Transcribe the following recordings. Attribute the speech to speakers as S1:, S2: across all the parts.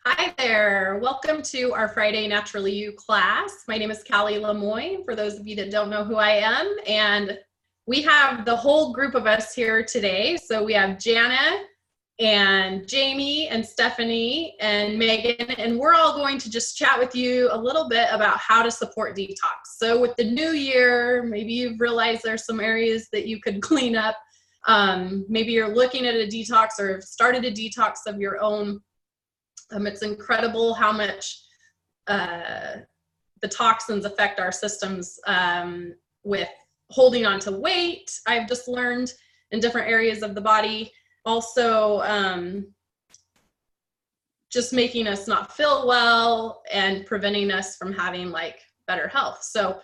S1: Hi there. Welcome to our Friday Naturally You class. My name is Callie Lemoyne, for those of you that don't know who I am. And we have the whole group of us here today. So we have Jana and Jamie and Stephanie and Megan, and we're all going to just chat with you a little bit about how to support detox. So with the new year, maybe you've realized there's some areas that you could clean up. Maybe you're looking at a detox or have started a detox of your own. It's incredible how much the toxins affect our systems with holding on to weight. I've just learned in different areas of the body. Also, just making us not feel well and preventing us from having like better health. So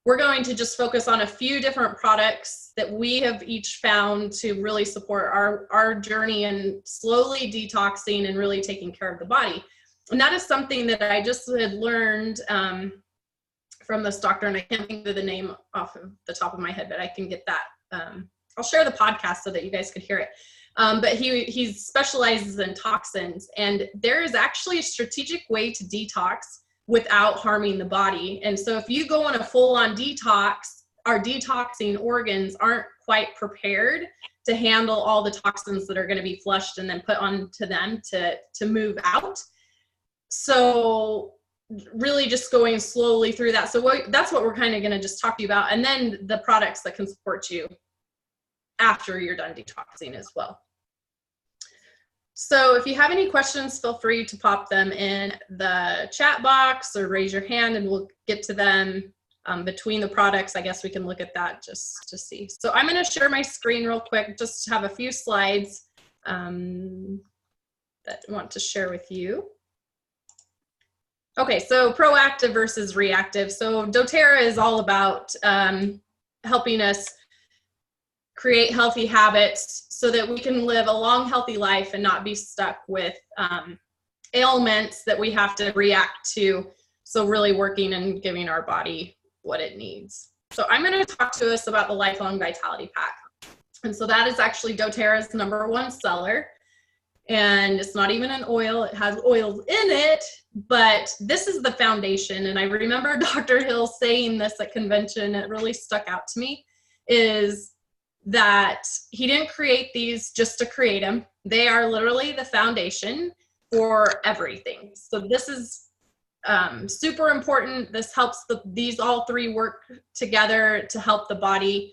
S1: we're going to just focus on a few different products that we have each found to really support our journey in slowly detoxing and really taking care of the body. And that is something that I just had learned from this doctor, and I can't think of the name off of the top of my head, but I can get that. I'll share the podcast so that you guys could hear it. But he specializes in toxins, and there is actually a strategic way to detox without harming the body. And so if you go on a full-on detox, our detoxing organs aren't quite prepared to handle all the toxins that are going to be flushed and then put onto them to move out. So really just going slowly through that. So that's what we're kind of going to just talk to you about. And then the products that can support you after you're done detoxing as well. So if you have any questions, feel free to pop them in the chat box or raise your hand and we'll get to them between the products. I guess we can look at that just to see. So I'm going to share my screen real quick, just to have a few slides that I want to share with you. Okay, so proactive versus reactive. So doTERRA is all about helping us create healthy habits so that we can live a long, healthy life and not be stuck with ailments that we have to react to. So really working and giving our body what it needs. So I'm going to talk to us about the Lifelong Vitality Pack. And so that is actually doTERRA's #1 seller. And it's not even an oil, it has oils in it, but this is the foundation. And I remember Dr. Hill saying this at convention, it really stuck out to me, is that he didn't create these just to create them. They are literally the foundation for everything. So this is super important. This helps these all three work together to help the body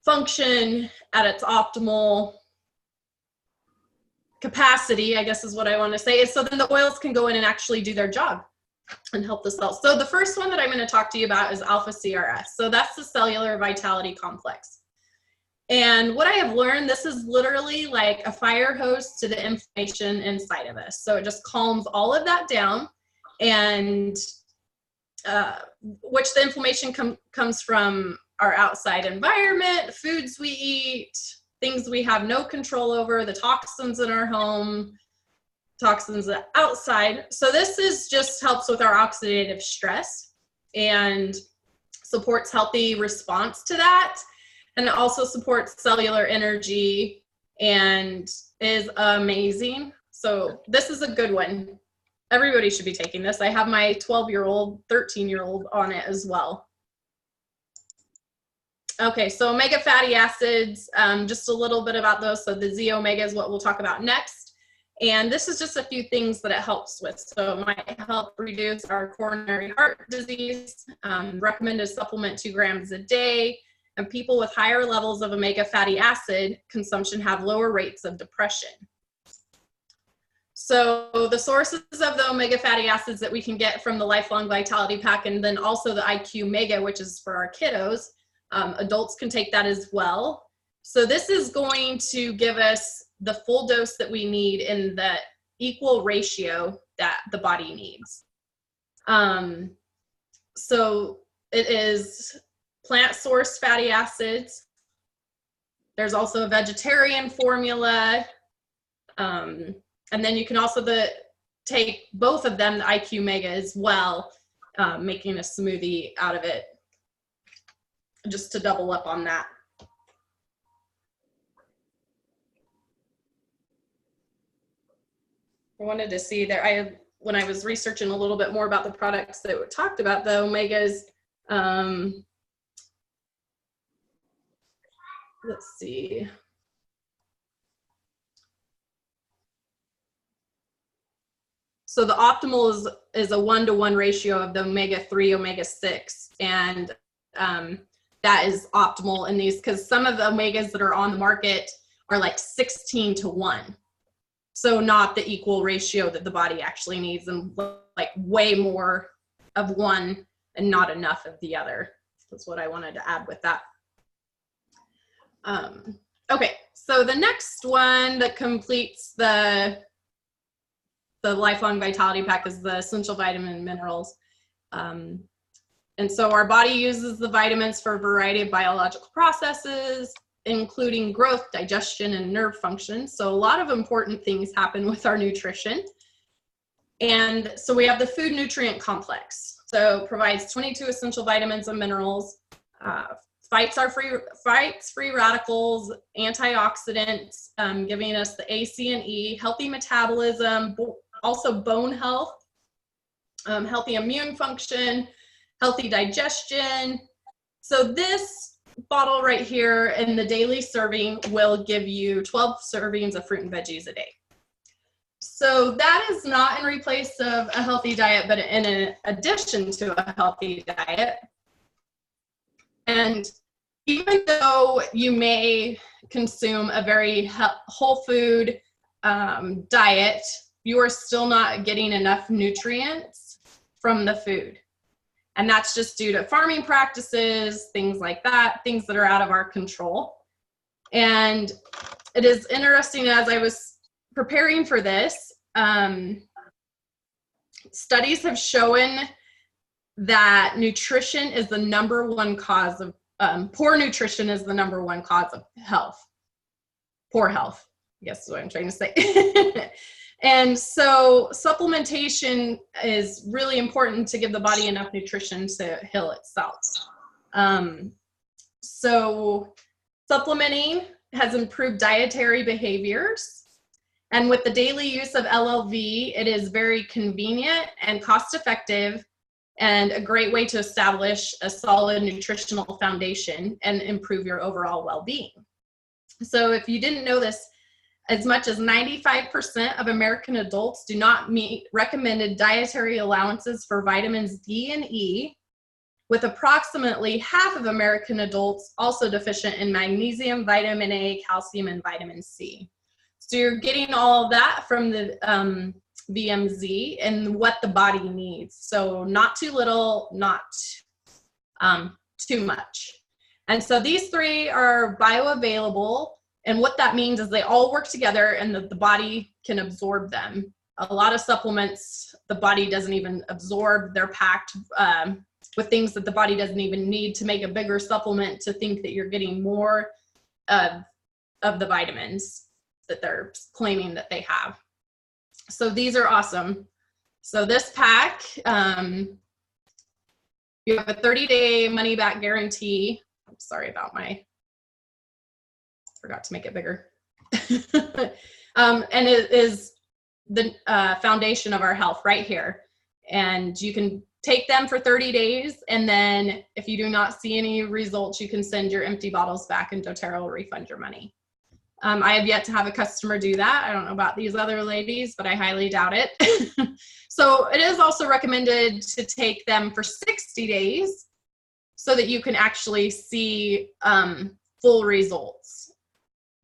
S1: function at its optimal capacity, I guess is what I want to say. So then the oils can go in and actually do their job and help the cells. So the first one that I'm going to talk to you about is alpha CRS. So that's the cellular vitality complex. And what I have learned, this is literally like a fire hose to the inflammation inside of us. So it just calms all of that down, and which the inflammation comes from our outside environment, foods we eat, things we have no control over, the toxins in our home, toxins outside. So this is just helps with our oxidative stress and supports healthy response to that. And it also supports cellular energy and is amazing. So this is a good one. Everybody should be taking this. I have my 12-year-old, 13-year-old on it as well. Okay, so omega fatty acids, just a little bit about those. So the Z omega is what we'll talk about next. And this is just a few things that it helps with. So it might help reduce our coronary heart disease, recommended supplement 2 grams a day. And people with higher levels of omega fatty acid consumption have lower rates of depression. So the sources of the omega fatty acids that we can get from the Lifelong Vitality Pack, and then also the IQ Mega, which is for our kiddos. Adults can take that as well. So this is going to give us the full dose that we need in the equal ratio that the body needs. So it is plant-sourced fatty acids. There's also a vegetarian formula. And then you can also take both of them, the IQ Mega as well, making a smoothie out of it, just to double up on that. wanted to see there. When I was researching a little bit more about the products that talked about the omegas, let's see. So the optimal is a 1-to-1 ratio of the omega-3, omega-6, and that is optimal in these, because some of the omegas that are on the market are like 16-to-1. So not the equal ratio that the body actually needs, and like way more of one and not enough of the other. That's what I wanted to add with that. Okay, so the next one that completes the lifelong vitality pack is the essential vitamin and minerals. And so our body uses the vitamins for a variety of biological processes, including growth, digestion, and nerve function. So a lot of important things happen with our nutrition. And so we have the food nutrient complex. So it provides 22 essential vitamins and minerals, fights free radicals, antioxidants, giving us the A, C, and E, healthy metabolism, also bone health, healthy immune function, healthy digestion. So this bottle right here in the daily serving will give you 12 servings of fruit and veggies a day. So that is not in replace of a healthy diet, but in addition to a healthy diet. And even though you may consume a very whole food diet, you are still not getting enough nutrients from the food. And that's just due to farming practices, things like that, things that are out of our control. And it is interesting, as I was preparing for this, studies have shown that nutrition is the #1 cause of, poor nutrition is the #1 cause of health, poor health, I guess is what I'm trying to say. And so supplementation is really important to give the body enough nutrition to heal itself. So supplementing has improved dietary behaviors. And with the daily use of LLV, it is very convenient and cost-effective and a great way to establish a solid nutritional foundation and improve your overall well-being. So if you didn't know this, as much as 95% of American adults do not meet recommended dietary allowances for vitamins D and E, with approximately half of American adults also deficient in magnesium, vitamin A, calcium, and vitamin C. So you're getting all of that from the VMZ and what the body needs. So not too little, not too much. And so these three are bioavailable. And what that means is they all work together and the body can absorb them. A lot of supplements, the body doesn't even absorb. They're packed with things that the body doesn't even need to make a bigger supplement to think that you're getting more of the vitamins that they're claiming that they have. So these are awesome. So this pack, you have a 30-day money-back guarantee. I'm sorry about forgot to make it bigger. And it is the foundation of our health right here. And you can take them for 30 days. And then if you do not see any results, you can send your empty bottles back and doTERRA will refund your money. I have yet to have a customer do that. I don't know about these other ladies, but I highly doubt it. So it is also recommended to take them for 60 days so that you can actually see full results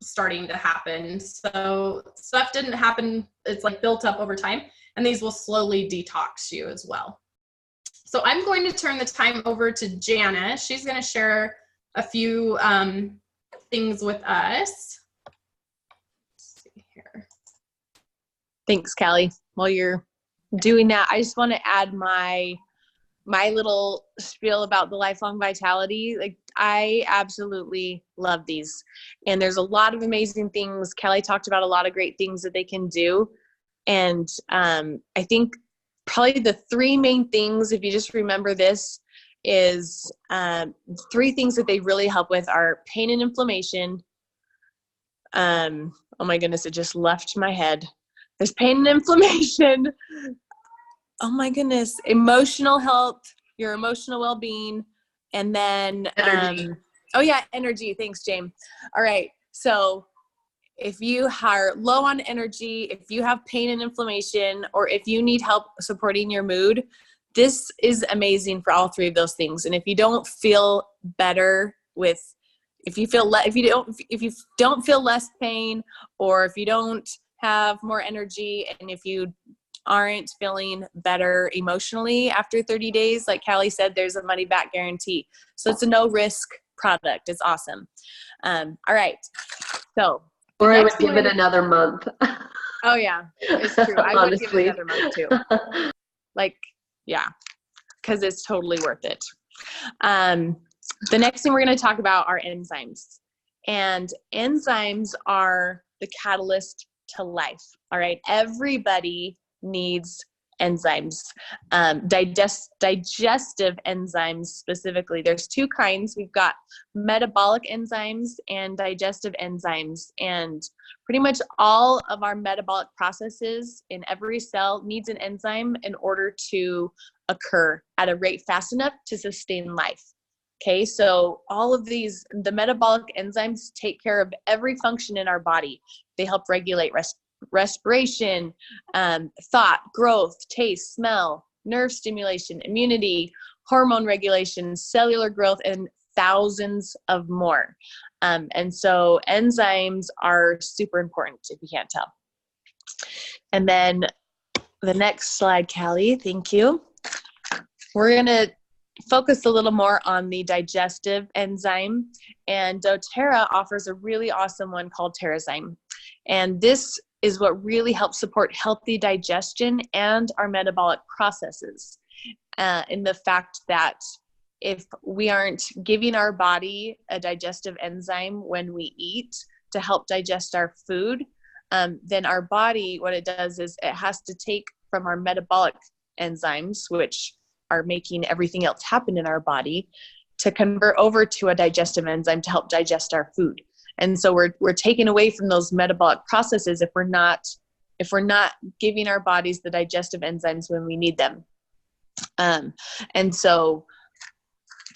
S1: starting to happen. So stuff didn't happen, it's like built up over time, and these will slowly detox you as well. So I'm going to turn the time over to Jana. She's going to share a few things with us. Let's see here.
S2: Thanks, Callie. While you're doing that, I just want to add my little spiel about the lifelong vitality. Like, I absolutely love these. And there's a lot of amazing things. Kelly talked about a lot of great things that they can do. And I think probably the three main things, if you just remember this, is 3 things that they really help with are pain and inflammation. Oh my goodness, it just left my head. There's pain and inflammation. Oh my goodness. Emotional health, your emotional well-being, and then
S3: energy.
S2: Energy. Thanks, James. All right. So if you are low on energy, if you have pain and inflammation, or if you need help supporting your mood, this is amazing for all three of those things. And if you don't feel better if you don't feel less pain, or if you don't have more energy, and if you aren't feeling better emotionally after 30 days, like Callie said, there's a money back guarantee. So it's a no risk product. It's awesome. All right. So,
S3: or I would give it another month.
S2: Oh yeah, it's true. I would give it another month too. Because it's totally worth it. The next thing we're going to talk about are enzymes. And enzymes are the catalyst to life. All right. Everybody needs enzymes. Digestive enzymes specifically. There's two kinds. We've got metabolic enzymes and digestive enzymes. And pretty much all of our metabolic processes in every cell needs an enzyme in order to occur at a rate fast enough to sustain life. Okay, so all of these, the metabolic enzymes take care of every function in our body. They help regulate respiration, thought, growth, taste, smell, nerve stimulation, immunity, hormone regulation, cellular growth, and thousands of more. And so enzymes are super important, if you can't tell. And then the next slide, Callie, thank you. We're going to focus a little more on the digestive enzyme, and doTERRA offers a really awesome one called TerraZyme. And this is what really helps support healthy digestion and our metabolic processes. In the fact that if we aren't giving our body a digestive enzyme when we eat to help digest our food, then our body, what it does is it has to take from our metabolic enzymes, which are making everything else happen in our body, to convert over to a digestive enzyme to help digest our food. And so we're taking away from those metabolic processes if we're not giving our bodies the digestive enzymes when we need them. And so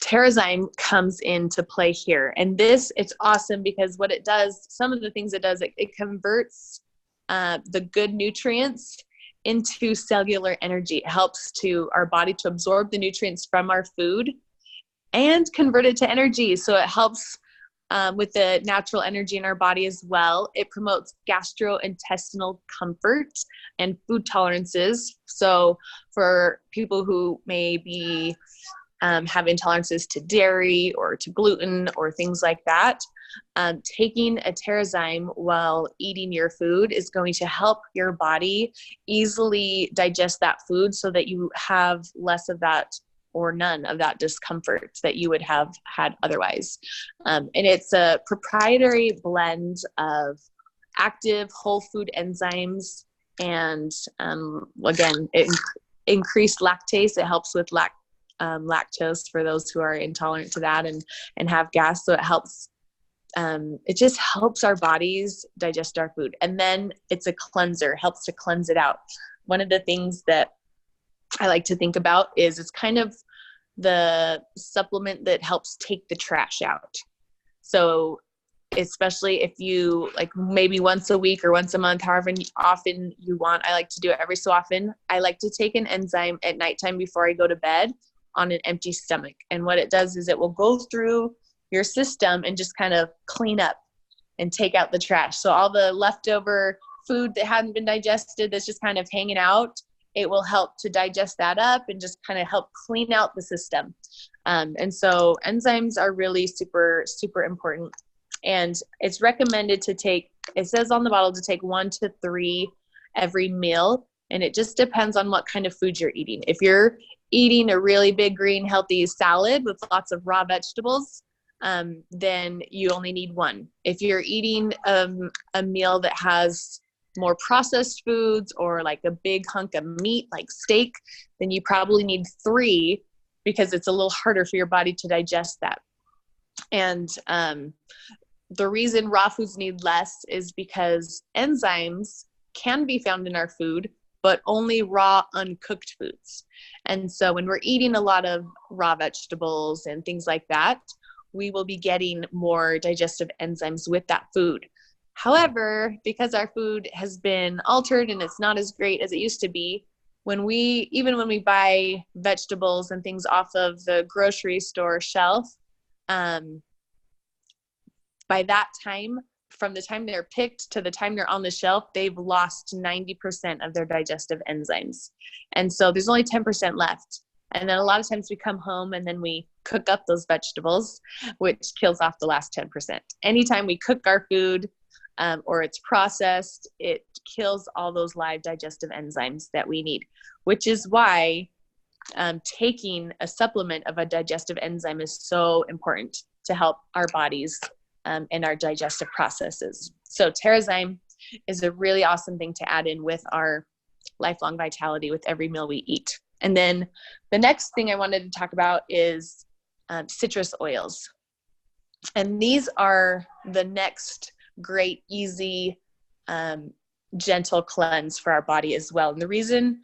S2: TerraZyme comes into play here. And it's awesome because what it does, some of the things it does, it converts the good nutrients into cellular energy. It helps our body to absorb the nutrients from our food and convert it to energy. So it helps with the natural energy in our body as well. It promotes gastrointestinal comfort and food tolerances. So for people who may be have intolerances to dairy or to gluten or things like that, taking a TerraZyme while eating your food is going to help your body easily digest that food so that you have less of that or none of that discomfort that you would have had otherwise. And it's a proprietary blend of active whole food enzymes and again, increased lactase. It helps with lactose for those who are intolerant to that and have gas. So it just helps our bodies digest our food. And then it's a cleanser, helps to cleanse it out. One of the things that I like to think about is it's kind of the supplement that helps take the trash out. So especially if you maybe once a week or once a month, however often you want, I like to do it every so often. I like to take an enzyme at nighttime before I go to bed on an empty stomach. And what it does is it will go through your system and just kind of clean up and take out the trash. So all the leftover food that hadn't been digested that's just kind of hanging out, it will help to digest that up and just kind of help clean out the system. And so enzymes are really super, super important. And it's recommended to take, it says on the bottle, to take 1 to 3 every meal. And it just depends on what kind of food you're eating. If you're eating a really big green healthy salad with lots of raw vegetables, then you only need 1. If you're eating a meal that has more processed foods or like a big hunk of meat like steak, then you probably need 3 because it's a little harder for your body to digest that. And the reason raw foods need less is because enzymes can be found in our food, but only raw, uncooked foods. And so when we're eating a lot of raw vegetables and things like that, we will be getting more digestive enzymes with that food. However, because our food has been altered and it's not as great as it used to be, even when we buy vegetables and things off of the grocery store shelf, by that time, from the time they're picked to the time they're on the shelf, they've lost 90% of their digestive enzymes. And so there's only 10% left. And then a lot of times we come home and then we cook up those vegetables, which kills off the last 10%. Anytime we cook our food, or it's processed, it kills all those live digestive enzymes that we need, which is why taking a supplement of a digestive enzyme is so important to help our bodies and our digestive processes. So TerraZyme is a really awesome thing to add in with our lifelong vitality with every meal we eat. And then the next thing I wanted to talk about is citrus oils. And these are the next great, easy, gentle cleanse for our body as well. And the reason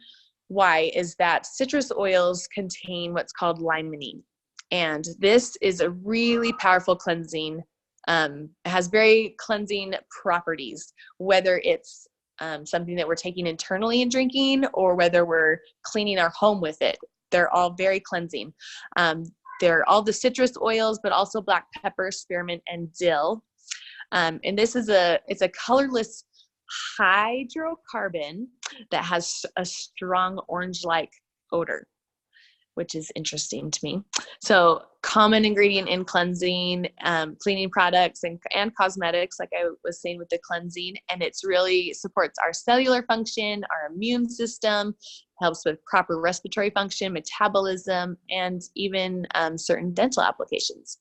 S2: why is that citrus oils contain what's called limonene. And this is a really powerful cleansing. It has very cleansing properties, whether it's something that we're taking internally and drinking, or whether we're cleaning our home with it. They're all very cleansing. They're all the citrus oils, but also black pepper, spearmint, and dill. And this is it's a colorless hydrocarbon that has a strong orange-like odor, which is interesting to me. So common ingredient in cleansing, cleaning products and cosmetics, like I was saying with the cleansing, and it's really supports our cellular function, our immune system, helps with proper respiratory function, metabolism, and even certain dental applications.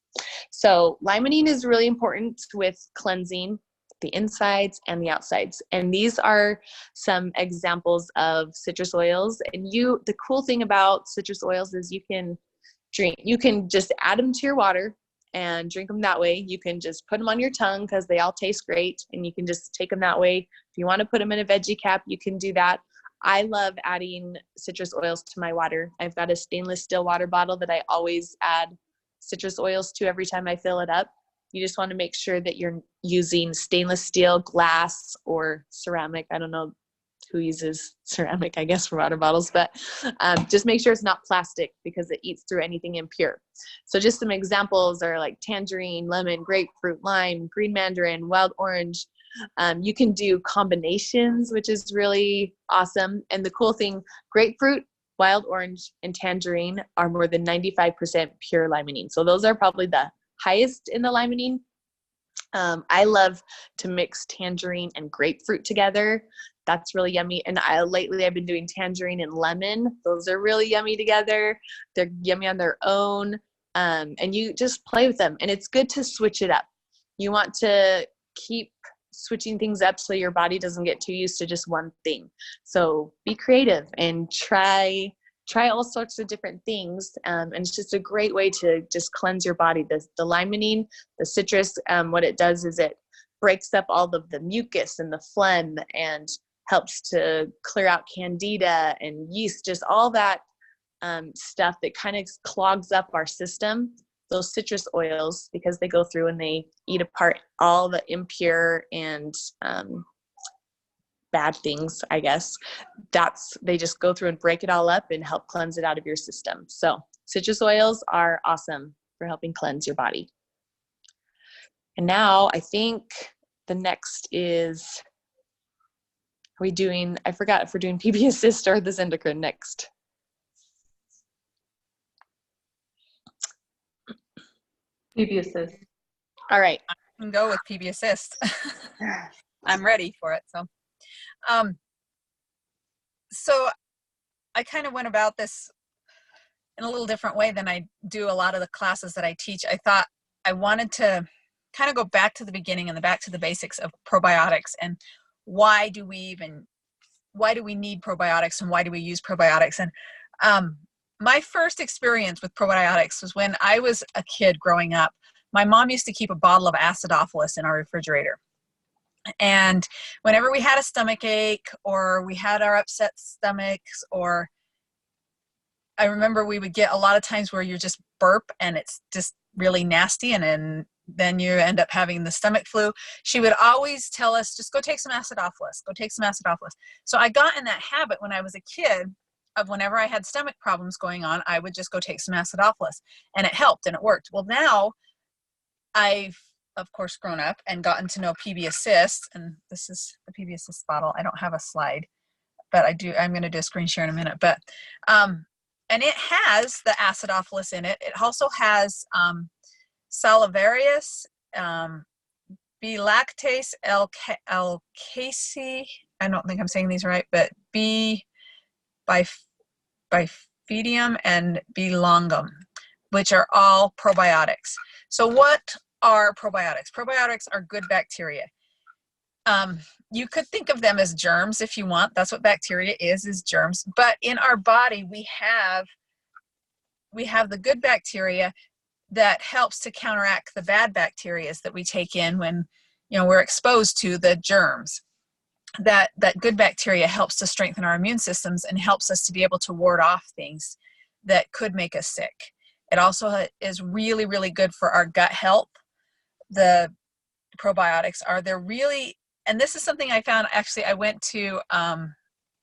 S2: So limonene is really important with cleansing the insides and the outsides. And these are some examples of citrus oils. And the cool thing about citrus oils is you can just add them to your water and drink them that way. You can just put them on your tongue because they all taste great, and you can just take them that way. If you want to put them in a veggie cap, you can do that. I love adding citrus oils to my water. I've got a stainless steel water bottle that I always add citrus oils to every time I fill it up. You just want to make sure that you're using stainless steel, glass, or ceramic. I don't know who uses ceramic, I guess, for water bottles, but just make sure it's not plastic because it eats through anything impure. So just some examples are like tangerine, lemon, grapefruit, lime, green mandarin, wild orange. You can do combinations, which is really awesome. And the cool thing, grapefruit, wild orange, and tangerine are more than 95% pure limonene. So those are probably the highest in the limonene. I love to mix tangerine and grapefruit together. That's really yummy. And lately I've been doing tangerine and lemon. Those are really yummy together. They're yummy on their own. And you just play with them. And it's good to switch it up. You want to keep switching things up so your body doesn't get too used to just one thing. So be creative and try all sorts of different things. And it's just a great way to just cleanse your body. The limonene, the citrus, what it does is it breaks up all of the mucus and the phlegm and helps to clear out candida and yeast, just all that stuff that kind of clogs up our system. Those citrus oils, because they go through and they eat apart all the impure and bad things, I guess, they just go through and break it all up and help cleanse it out of your system. So citrus oils are awesome for helping cleanse your body. And now I think the next is, I forgot if we're doing PB Assist or this endocrine next.
S3: PB Assist.
S2: All right.
S4: I can go with PB Assist. I'm ready for it. So I kind of went about this in a little different way than I do a lot of the classes that I teach. I thought I wanted to kind of go back to the beginning and back to the basics of probiotics and why do we need probiotics and why do we use probiotics? And my first experience with probiotics was when I was a kid growing up. My mom used to keep a bottle of acidophilus in our refrigerator. And whenever we had a stomach ache or we had our upset stomachs, or I remember we would get a lot of times where you just burp and it's just really nasty, and then you end up having the stomach flu. She would always tell us, just go take some acidophilus, go take some acidophilus. So I got in that habit when I was a kid of whenever I had stomach problems going on, I would just go take some acidophilus, and it helped and it worked. Well, now I've, of course, grown up and gotten to know PB Assist, and this is the PB Assist bottle. I don't have a slide, but I'm going to do a screen share in a minute. But, and it has the acidophilus in it. It also has salivarius, B-lactase, L-casei, I don't think I'm saying these right, but bifidum and B longum, which are all probiotics. So what are probiotics? Probiotics are good bacteria. You could think of them as germs if you want. That's what bacteria is germs. But in our body, we have the good bacteria that helps to counteract the bad bacteria that we take in when, we're exposed to the germs. That good bacteria helps to strengthen our immune systems and helps us to be able to ward off things that could make us sick. It also is really, really good for our gut health. The probiotics they're really, and this is something I found, actually, I went to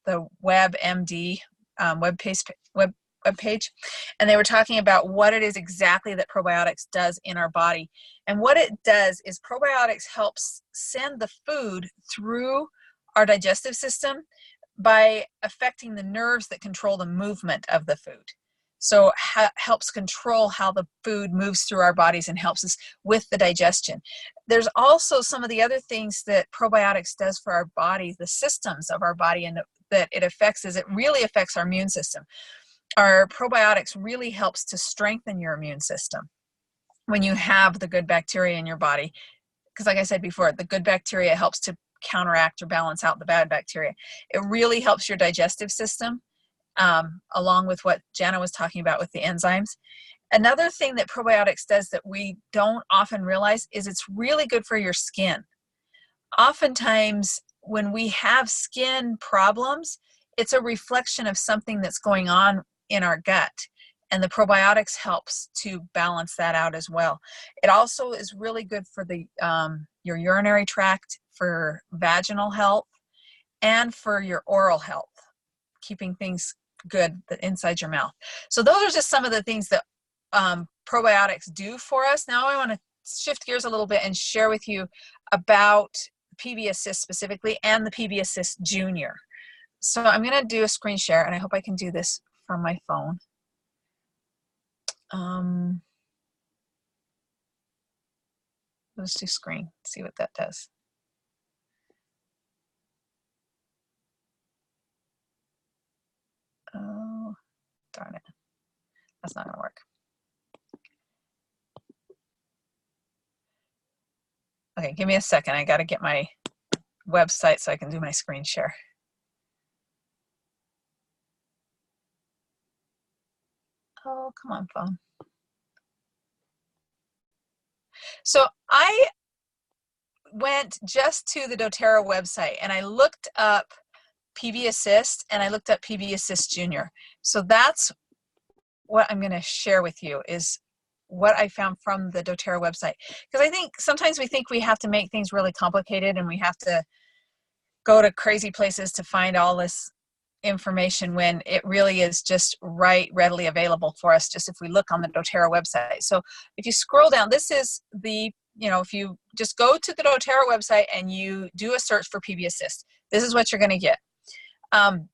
S4: the WebMD webpage, and they were talking about what it is exactly that probiotics does in our body. And what it does is probiotics helps send the food through our digestive system by affecting the nerves that control the movement of the food. So helps control how the food moves through our bodies and helps us with the digestion. There's also some of the other things that probiotics does for our body, the systems of our body, and that it affects is it really affects our immune system. Our probiotics really helps to strengthen your immune system when you have the good bacteria in your body. Because like I said before, the good bacteria helps to counteract or balance out the bad bacteria. It really helps your digestive system. Along with what Jana was talking about with the enzymes. Another thing that probiotics does that we don't often realize is it's really good for your skin. Oftentimes, when we have skin problems, it's a reflection of something that's going on in our gut, and the probiotics helps to balance that out as well. It also is really good for the your urinary tract, for vaginal health, and for your oral health, keeping things good inside your mouth. So those are just some of the things that probiotics do for us. Now I want to shift gears a little bit and share with you about PB Assist specifically and the PB Assist Junior. So I'm going to do a screen share, and I hope I can do this from my phone. Let's do screen, see what that does. Oh, darn it. That's not going to work. Okay, give me a second. I got to get my website so I can do my screen share. Oh, come on, phone. So I went just to the doTERRA website and I looked up PB Assist and I looked up PB Assist Junior. So that's what I'm going to share with you, is what I found from the doTERRA website. Because I think sometimes we think we have to make things really complicated and we have to go to crazy places to find all this information when it really is just readily available for us just if we look on the doTERRA website. So if you scroll down, this is the, if you just go to the doTERRA website and you do a search for PB Assist, this is what you're going to get. And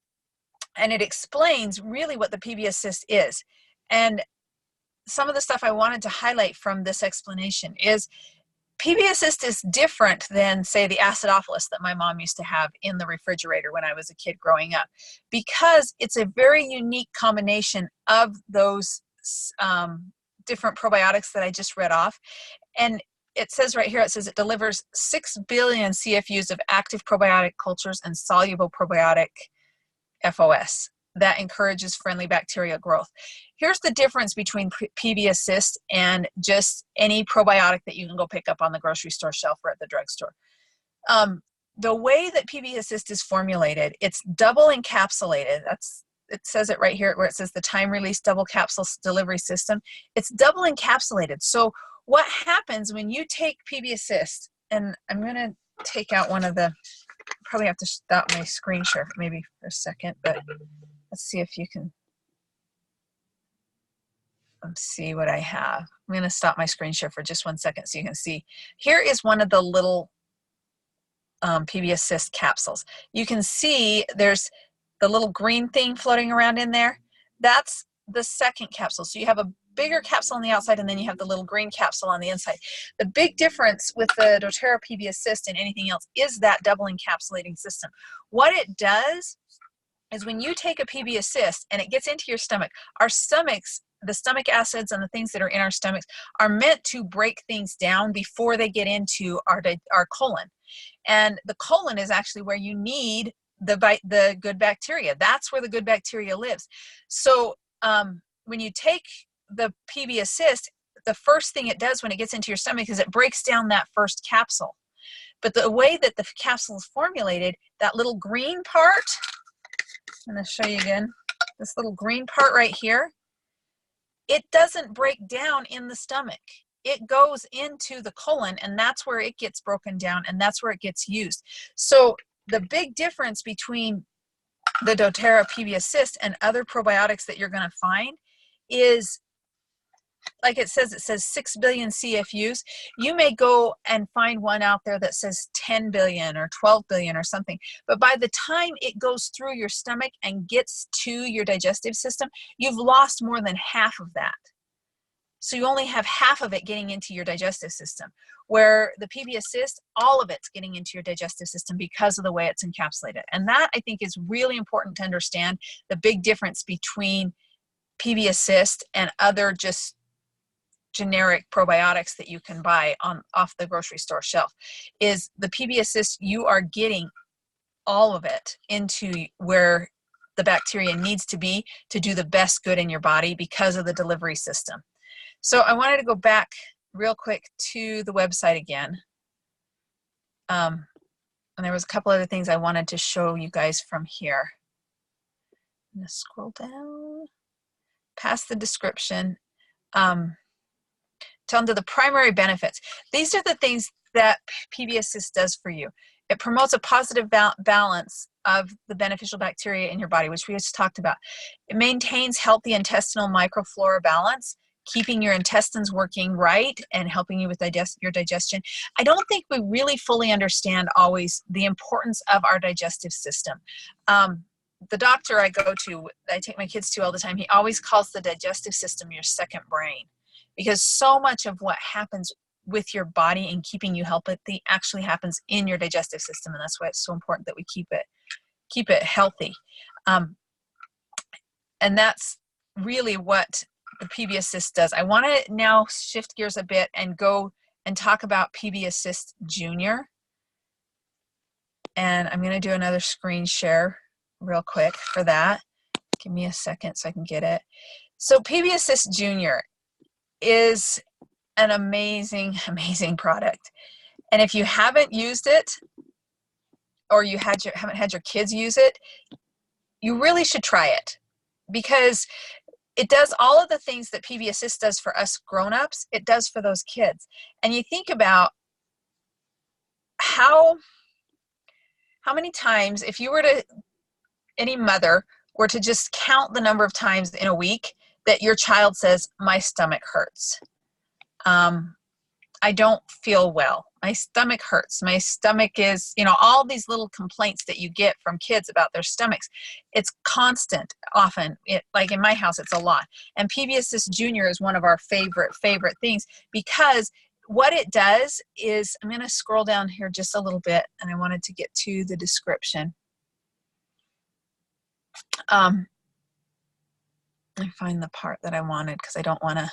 S4: it explains really what the PB Assist is. And some of the stuff I wanted to highlight from this explanation is PB Assist is different than, say, the acidophilus that my mom used to have in the refrigerator when I was a kid growing up, because it's a very unique combination of those different probiotics that I just read off. And it says right here, it says it delivers 6 billion CFUs of active probiotic cultures and soluble probiotic FOS that encourages friendly bacterial growth. Here's the difference between PB Assist and just any probiotic that you can go pick up on the grocery store shelf or at the drugstore. The way that PB Assist is formulated, it's double encapsulated. It says it right here where it says the time release double capsule delivery system. It's double encapsulated. So what happens when you take PB Assist, and I'm going to take out one of the, probably have to stop my screen share maybe for a second, but let's see if you can see what I have. I'm going to stop my screen share for just 1 second so you can see. Here is one of the little PB Assist capsules. You can see there's the little green thing floating around in there. That's the second capsule. So you have a bigger capsule on the outside, and then you have the little green capsule on the inside. The big difference with the doTERRA PB Assist and anything else is that double encapsulating system. What it does is when you take a PB Assist and it gets into your stomach, our stomachs, the stomach acids and the things that are in our stomachs are meant to break things down before they get into our colon. And the colon is actually where you need the good bacteria. That's where the good bacteria lives. So when you take the PB Assist, the first thing it does when it gets into your stomach is it breaks down that first capsule. But the way that the capsule is formulated, that little green part, I'm going to show you again, this little green part right here, it doesn't break down in the stomach. It goes into the colon, and that's where it gets broken down, and that's where it gets used. So the big difference between the doTERRA PB Assist and other probiotics that you're going to find is, like it says 6 billion CFUs. You may go and find one out there that says 10 billion or 12 billion or something. But by the time it goes through your stomach and gets to your digestive system, you've lost more than half of that. So you only have half of it getting into your digestive system, where the PB Assist, all of it's getting into your digestive system because of the way it's encapsulated. And that, I think, is really important to understand the big difference between PB Assist and other just generic probiotics that you can buy off the grocery store shelf. Is the PB Assist, you are getting all of it into where the bacteria needs to be to do the best good in your body because of the delivery system. So I wanted to go back real quick to the website again. And there was a couple other things I wanted to show you guys from here. I'm going to scroll down past the description. Down to the primary benefits. These are the things that PB Assist does for you. It promotes a positive balance of the beneficial bacteria in your body, which we just talked about. It maintains healthy intestinal microflora balance, keeping your intestines working right and helping you with your digestion. I don't think we really fully understand always the importance of our digestive system. The doctor I go to, I take my kids to all the time, he always calls the digestive system your second brain, because so much of what happens with your body and keeping you healthy actually happens in your digestive system, and that's why it's so important that we keep it healthy. And that's really what the PB Assist does. I want to now shift gears a bit and go and talk about PB Assist Junior. And I'm going to do another screen share real quick for that. Give me a second so I can get it. So PB Assist Junior is an amazing, amazing product. And if you haven't used it, or you haven't had your kids use it, you really should try it, because it does all of the things that PB Assist does for us grown-ups, it does for those kids. And you think about how many times, if you were to, any mother were to just count the number of times in a week that your child says, my stomach hurts. I don't feel well. My stomach hurts. My stomach is, all these little complaints that you get from kids about their stomachs. It's constant often. Like in my house, it's a lot. And PB Assist Junior is one of our favorite things, because what it does is, I'm going to scroll down here just a little bit, and I wanted to get to the description. Let me find the part that I wanted, because I don't want to.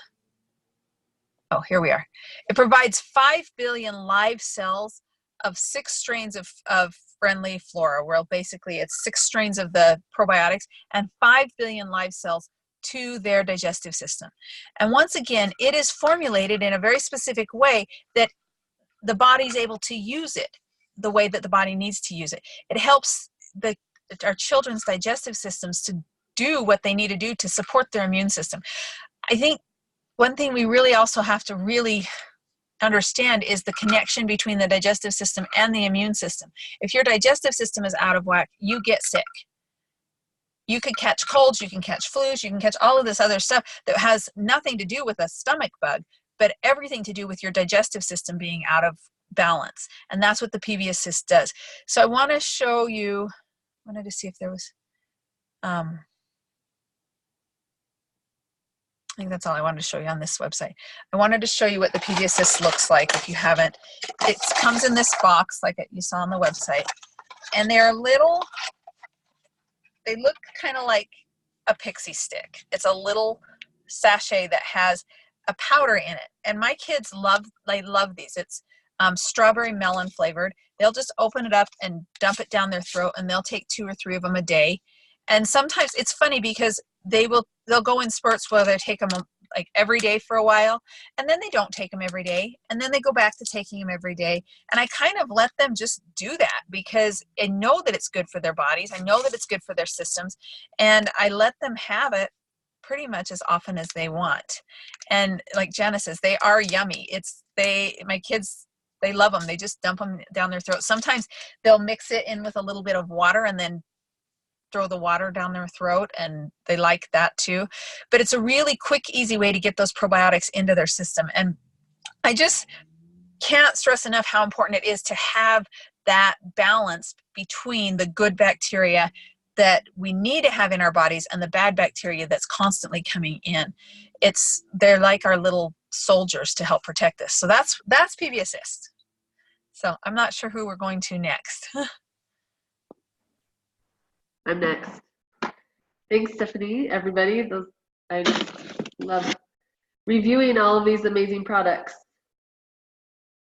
S4: Oh, here we are. It provides 5 billion live cells of 6 strains of friendly flora. Well, basically it's 6 strains of the probiotics and 5 billion live cells to their digestive system. And once again, it is formulated in a very specific way that the body's able to use it. the way that the body needs to use it. It helps our children's digestive systems to do what they need to do to support their immune system. I think one thing we really also have to really understand is the connection between the digestive system and the immune system. If your digestive system is out of whack, you get sick. You could catch colds, you can catch flus, you can catch all of this other stuff that has nothing to do with a stomach bug, but everything to do with your digestive system being out of balance. And that's what the PV Assist does. So I want to show you, I wanted to see if there was, I think that's all I wanted to show you on this website. I wanted to show you what the PV Assist looks like if you haven't. It comes in this box like you saw on the website. And they're little, they look kind of like a pixie stick. It's a little sachet that has a powder in it. And my kids love these. It's strawberry melon flavored. They'll just open it up and dump it down their throat, and they'll take 2 or 3 of them a day. And sometimes it's funny because they'll go in spurts where they take them like every day for a while, and then they don't take them every day, and then they go back to taking them every day. And I kind of let them just do that because I know that it's good for their bodies. I know that it's good for their systems, and I let them have it pretty much as often as they want. And like Jana says, they are yummy. My kids, they love them. They just dump them down their throat. Sometimes they'll mix it in with a little bit of water and then throw the water down their throat, and they like that too. But it's a really quick, easy way to get those probiotics into their system. And I just can't stress enough how important it is to have that balance between the good bacteria that we need to have in our bodies and the bad bacteria that's constantly coming in. They're like our little soldiers to help protect us. So that's PV Assist. So I'm not sure who we're going to next.
S5: I'm next. Thanks, Stephanie. Everybody, I just love reviewing all of these amazing products.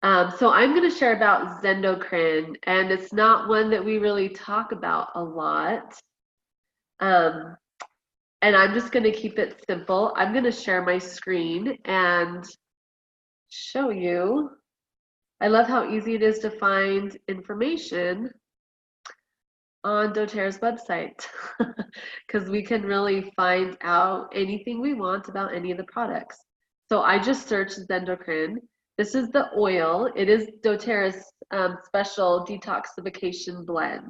S5: So I'm going to share about Zendocrine, and it's not one that we really talk about a lot. And I'm just going to keep it simple. I'm going to share my screen and show you. I love how easy it is to find information on doTERRA's website because we can really find out anything we want about any of the products. So I just searched Zendocrine. This is the oil. It is doTERRA's special detoxification blend,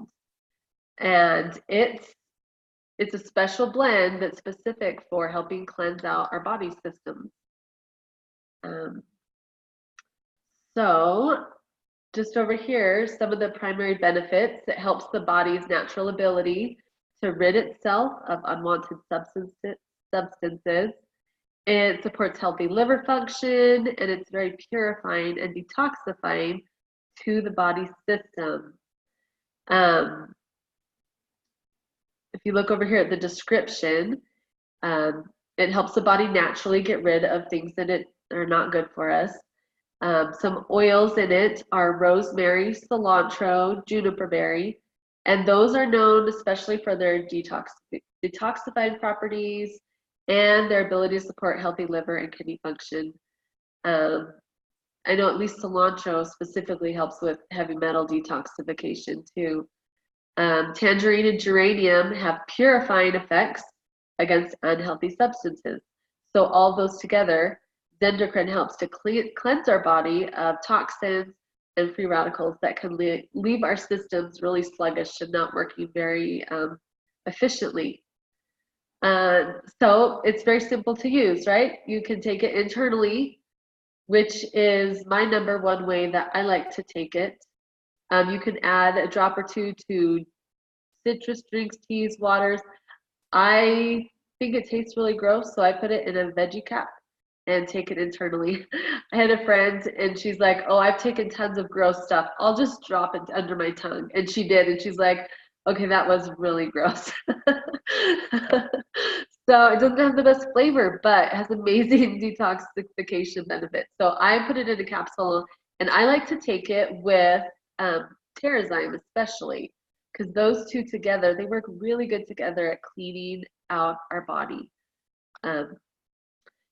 S5: and it's a special blend that's specific for helping cleanse out our body systems. So just over here, some of the primary benefits: it helps the body's natural ability to rid itself of unwanted substances. It supports healthy liver function, and it's very purifying and detoxifying to the body system. If you look over here at the description, it helps the body naturally get rid of things that are not good for us. Some oils in it are rosemary, cilantro, juniper berry, and those are known especially for their detoxifying properties and their ability to support healthy liver and kidney function. I know at least cilantro specifically helps with heavy metal detoxification too. Tangerine and geranium have purifying effects against unhealthy substances. So all those together, Zendocrine helps to cleanse our body of toxins and free radicals that can leave our systems really sluggish and not working very efficiently. So it's very simple to use, right? You can take it internally, which is my #1 way that I like to take it. You can add a drop or 2 to citrus drinks, teas, waters. I think it tastes really gross, so I put it in a veggie cap and take it internally. I had a friend and she's like, oh, I've taken tons of gross stuff. I'll just drop it under my tongue. And she did. And she's like, okay, that was really gross. So it doesn't have the best flavor, but it has amazing detoxification benefits. So I put it in a capsule, and I like to take it with Terrazyme especially, because those two together, they work really good together at cleaning out our body.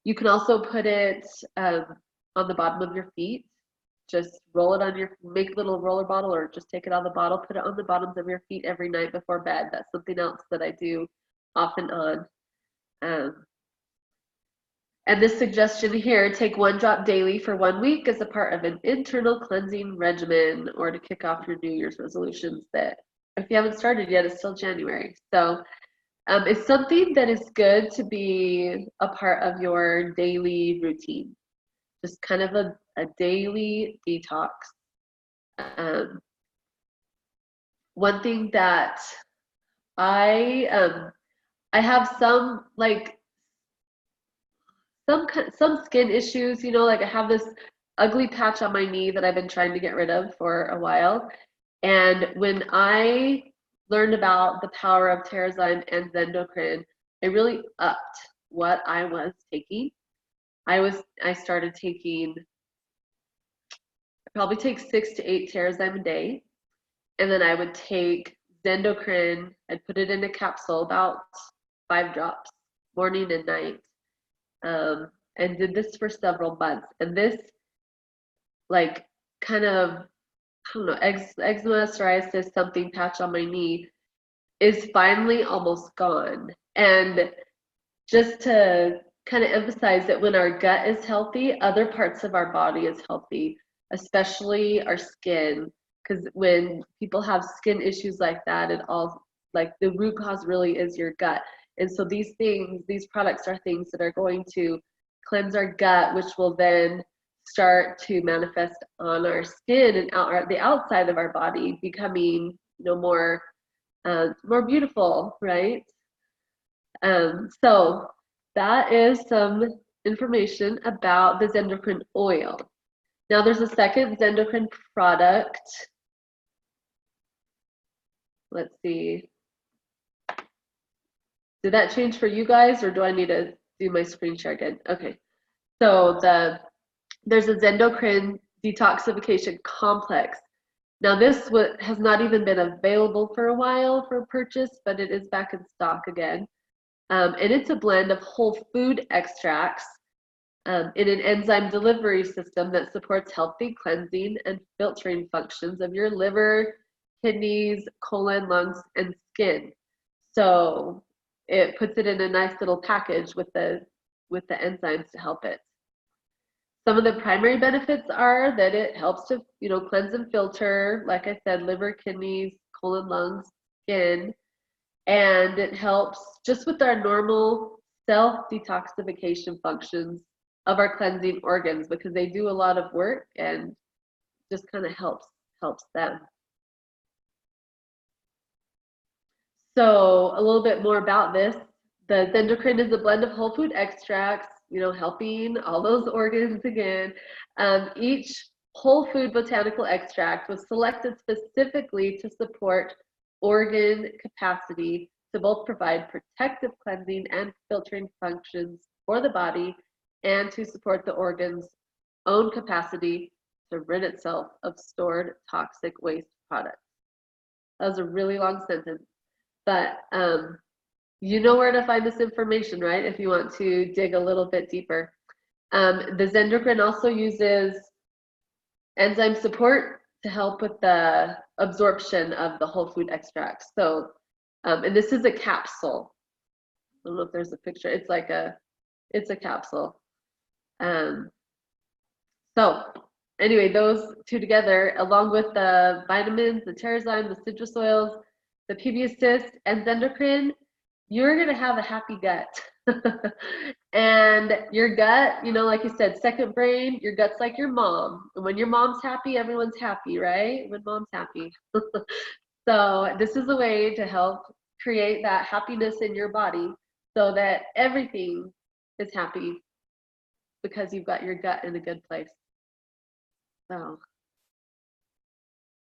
S5: You can also put it on the bottom of your feet just roll it on make a little roller bottle, or just take it out of the bottle, put it on the bottoms of your feet every night before bed. That's something else that I do off and on. And this suggestion here, take 1 drop daily for 1 week as a part of an internal cleansing regimen, or to kick off your New Year's resolutions that, if you haven't started yet, it's still January. So it's something that is good to be a part of your daily routine. Just kind of a daily detox. One thing that I have some skin issues, you know, like I have this ugly patch on my knee that I've been trying to get rid of for a while. And when I learned about the power of Terrazyme and Zendocrine, it really upped what I was taking. I started taking, I probably take 6 to 8 Terrazyme a day. And then I would take Zendocrine, I'd put it in a capsule, about 5 drops, morning and night. And did this for several months. And this, like, kind of, I don't know, eczema, psoriasis, something patch on my knee is finally almost gone. And just to kind of emphasize that when our gut is healthy, other parts of our body is healthy, especially our skin. Because when people have skin issues like that, it all, like, the root cause really is your gut. And so these products are things that are going to cleanse our gut, which will then start to manifest on our skin and the outside of our body, becoming, you know, more beautiful, right? So that is some information about the Zendocrine oil. Now there's a second Zendocrine product. Let's see. Did that change for you guys, or do I need to do my screen share again? Okay. So there's a Zendocrine detoxification complex. Now this has not even been available for a while for purchase, but it is back in stock again. And it's a blend of whole food extracts in an enzyme delivery system that supports healthy cleansing and filtering functions of your liver, kidneys, colon, lungs, and skin. So it puts it in a nice little package with the enzymes to help it. Some of the primary benefits are that it helps to, you know, cleanse and filter, like I said, liver, kidneys, colon, lungs, skin, and it helps just with our normal self-detoxification functions of our cleansing organs, because they do a lot of work and just kind of helps them. So a little bit more about this. The Zendocrine is a blend of whole food extracts, you know, helping all those organs again. Each whole food botanical extract was selected specifically to support organ capacity to both provide protective cleansing and filtering functions for the body, and to support the organ's own capacity to rid itself of stored toxic waste products. That was a really long sentence, but you know where to find this information, right? If you want to dig a little bit deeper. The Zendocrine also uses enzyme support to help with the absorption of the whole food extracts. So, and this is a capsule. I don't know if there's a picture. It's a capsule. So anyway, those two together, along with the vitamins, the Terrazyme, the citrus oils, the PB Assist, and Zendocrine, you're gonna have a happy gut. And your gut, you know, like you said, second brain, your gut's like your mom. And when your mom's happy, everyone's happy, right? When mom's happy. So this is a way to help create that happiness in your body so that everything is happy, because you've got your gut in a good place. So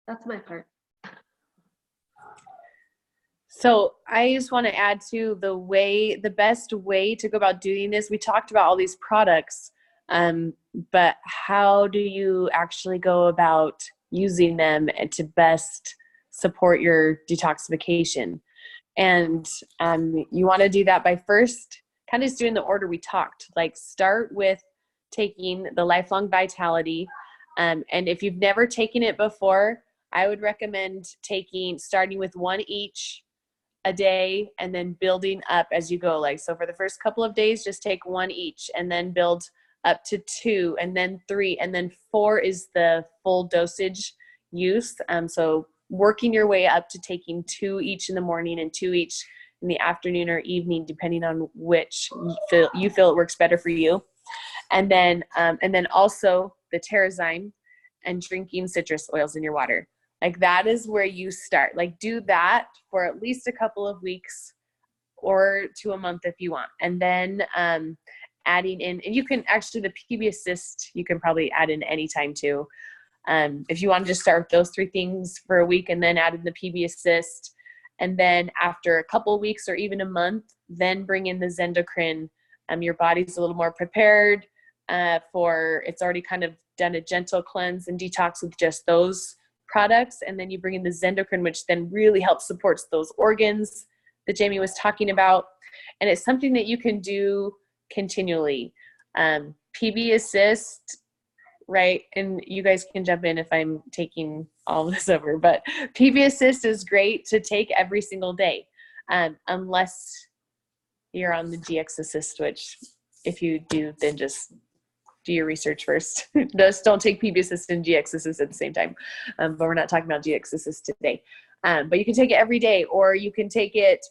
S5: that's my part.
S2: So I just want to add to the best way to go about doing this. We talked about all these products, but how do you actually go about using them to best support your detoxification? And you want to do that by first kind of just doing the order we talked. Like, start with taking the Lifelong Vitality. And if you've never taken it before, I would recommend starting with one each a day and then building up as you go. Like, so for the first couple of days, just take one each and then build up to 2 and then 3 and then 4 is the full dosage use. So working your way up to taking 2 each in the morning and 2 each in the afternoon or evening, depending on which you feel it works better for you. And then also the TerraZyme and drinking citrus oils in your water. Like, that is where you start. Like, do that for at least a couple of weeks or to a month if you want. And then adding in, and you can actually, the PB Assist, you can probably add in anytime too. If you want to just start with those 3 things for a week and then add in the PB Assist. And then after a couple of weeks or even a month, then bring in the Zendocrine. Your body's a little more prepared it's already kind of done a gentle cleanse and detox with just those products. And then you bring in the Zendocrine, which then really helps supports those organs that Jamie was talking about. And it's something that you can do continually. PB Assist, right? And you guys can jump in if I'm taking all of this over, but PB Assist is great to take every single day, unless you're on the GX Assist, which if you do, then just do your research first. Just don't take PB Assist and GX Assist at the same time. But we're not talking about GX Assist today. But you can take it every day, or you can take it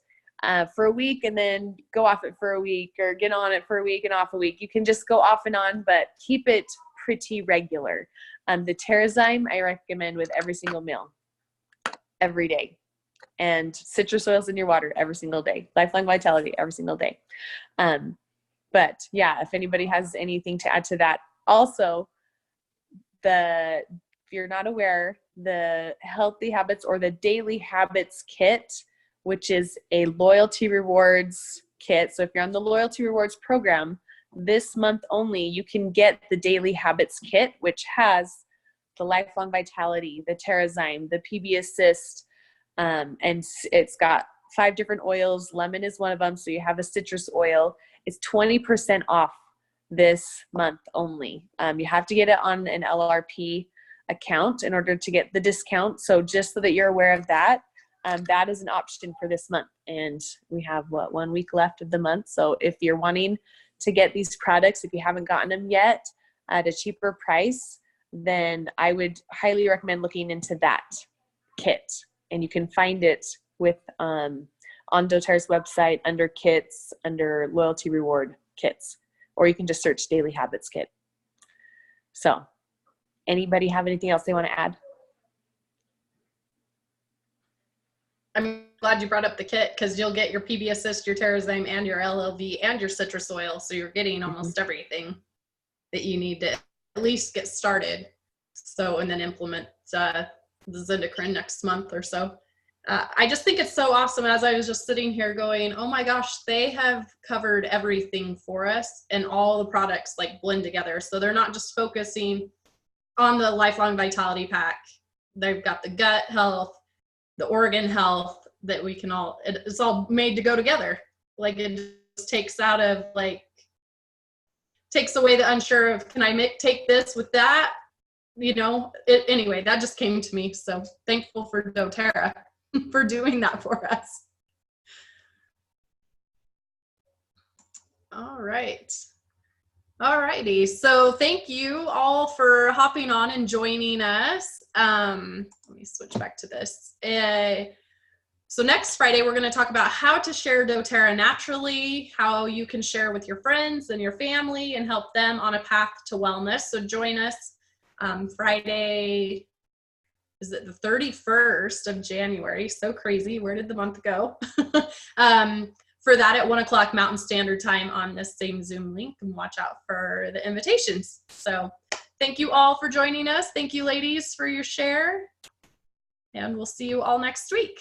S2: for a week and then go off it for a week, or get on it for a week and off a week. You can just go off and on, but keep it pretty regular. The TerraZyme I recommend with every single meal, every day. And citrus oils in your water every single day. Lifelong Vitality every single day. But yeah, if anybody has anything to add to that. Also, if you're not aware, the Healthy Habits or the Daily Habits Kit, which is a loyalty rewards kit. So if you're on the loyalty rewards program, this month only, you can get the Daily Habits Kit, which has the Lifelong Vitality, the TerraZyme, the PB Assist, and it's got 5 different oils. Lemon is one of them, so you have a citrus oil. It's 20% off this month only. You have to get it on an LRP account in order to get the discount. So just so that you're aware of that, that is an option for this month. And we have 1 week left of the month. So if you're wanting to get these products, if you haven't gotten them yet at a cheaper price, then I would highly recommend looking into that kit. And you can find it with on doTERRA's website under kits, under loyalty reward kits, or you can just search Daily Habits Kit. So anybody have anything else they want to add?
S1: I'm glad you brought up the kit, because you'll get your PB Assist, your TerraZyme, and your LLV, and your citrus oil. So you're getting almost everything that you need to at least get started. So, and then implement the Zendocrine next month or so. I just think it's so awesome. As I was just sitting here going, oh my gosh, they have covered everything for us, and all the products like blend together. So they're not just focusing on the Lifelong Vitality Pack. They've got the gut health, the organ health, that we can all, it's all made to go together. Like, it just takes away the unsure of, can I take this with that? Anyway, that just came to me. So thankful for doTERRA for doing that for us. All right. All righty. So thank you all for hopping on and joining us. Let me switch back to this. So next Friday, we're going to talk about how to share doTERRA naturally, how you can share with your friends and your family and help them on a path to wellness. So join us Friday, is it the 31st of January? So crazy. Where did the month go? For that at 1 o'clock Mountain Standard Time on this same Zoom link, and watch out for the invitations. So thank you all for joining us. Thank you, ladies, for your share. And we'll see you all next week.